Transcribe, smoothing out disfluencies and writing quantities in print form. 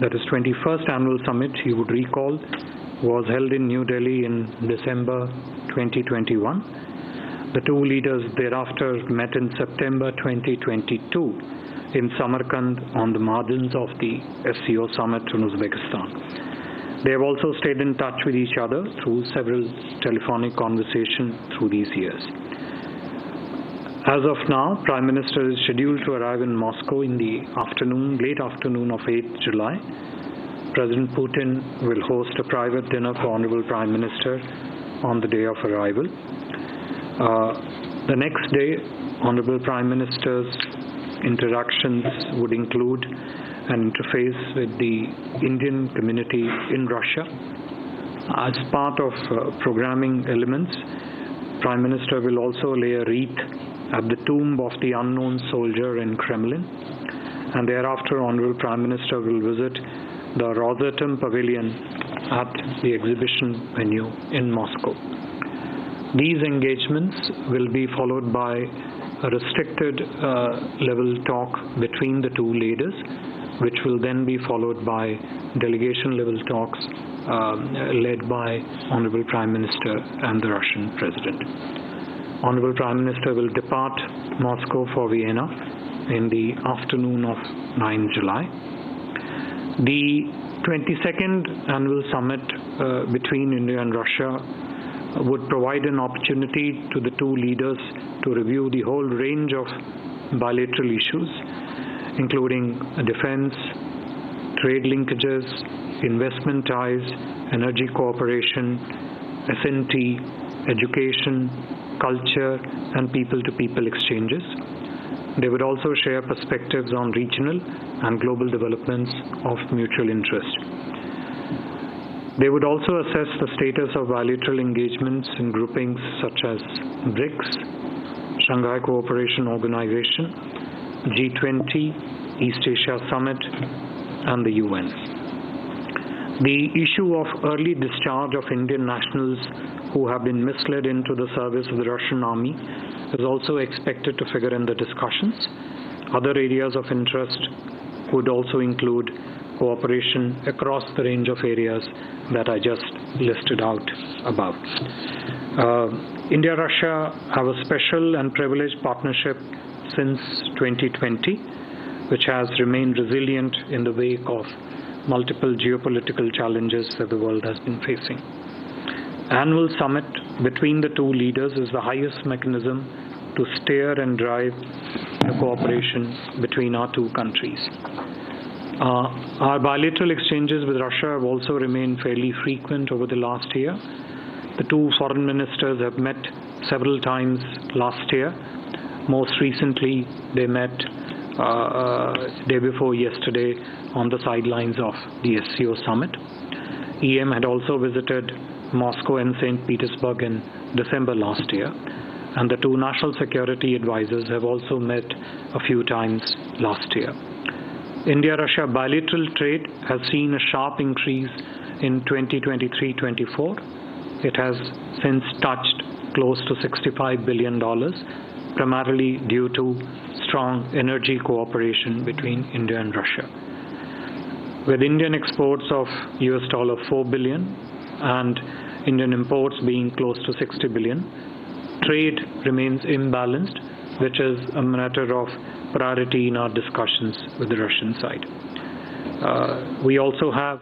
that is 21st Annual Summit, you would recall, was held in New Delhi in December 2021. The two leaders thereafter met in September 2022 in Samarkand on the margins of the SCO Summit in Uzbekistan. They have also stayed in touch with each other through several telephonic conversations through these years. As of now, Prime Minister is scheduled to arrive in Moscow in the late afternoon of 8th July. President Putin will host a private dinner for Honorable Prime Minister on the day of arrival. The next day, Honorable Prime Minister's interactions would include an interface with the Indian community in Russia. As part of programming elements, Prime Minister will also lay a wreath at the tomb of the unknown soldier in Kremlin, and thereafter Honorable Prime Minister will visit the Rosatom Pavilion at the exhibition venue in Moscow. These engagements will be followed by a restricted level talk between the two leaders, which will then be followed by delegation level talks led by Honorable Prime Minister and the Russian President. Honorable Prime Minister will depart Moscow for Vienna in the afternoon of 9 July. The 22nd Annual Summit between India and Russia would provide an opportunity to the two leaders to review the whole range of bilateral issues, including defense, trade linkages, investment ties, energy cooperation, S&T, education, culture, and people-to-people exchanges. They would also share perspectives on regional and global developments of mutual interest. They would also assess the status of bilateral engagements in groupings such as BRICS, Shanghai Cooperation Organization, G20, East Asia Summit, and the UN. The issue of early discharge of Indian nationals who have been misled into the service of the Russian army is also expected to figure in the discussions. Other areas of interest would also include cooperation across the range of areas that I just listed out above. India-Russia have a special and privileged partnership since 2020, which has remained resilient in the wake of multiple geopolitical challenges that the world has been facing. Annual summit between the two leaders is the highest mechanism to steer and drive the cooperation between our two countries. Our bilateral exchanges with Russia have also remained fairly frequent over the last year. The two foreign ministers have met several times last year. Most recently, they met day before yesterday on the sidelines of the SCO summit. EM had also visited Moscow and St. Petersburg in December last year, and the two national security advisors have also met a few times last year. India-Russia bilateral trade has seen a sharp increase in 2023-24. It has since touched close to $65 billion, primarily due to strong energy cooperation between India and Russia. With Indian exports of $4 billion and Indian imports being close to $60 billion, trade remains imbalanced, which is a matter of priority in our discussions with the Russian side. We also have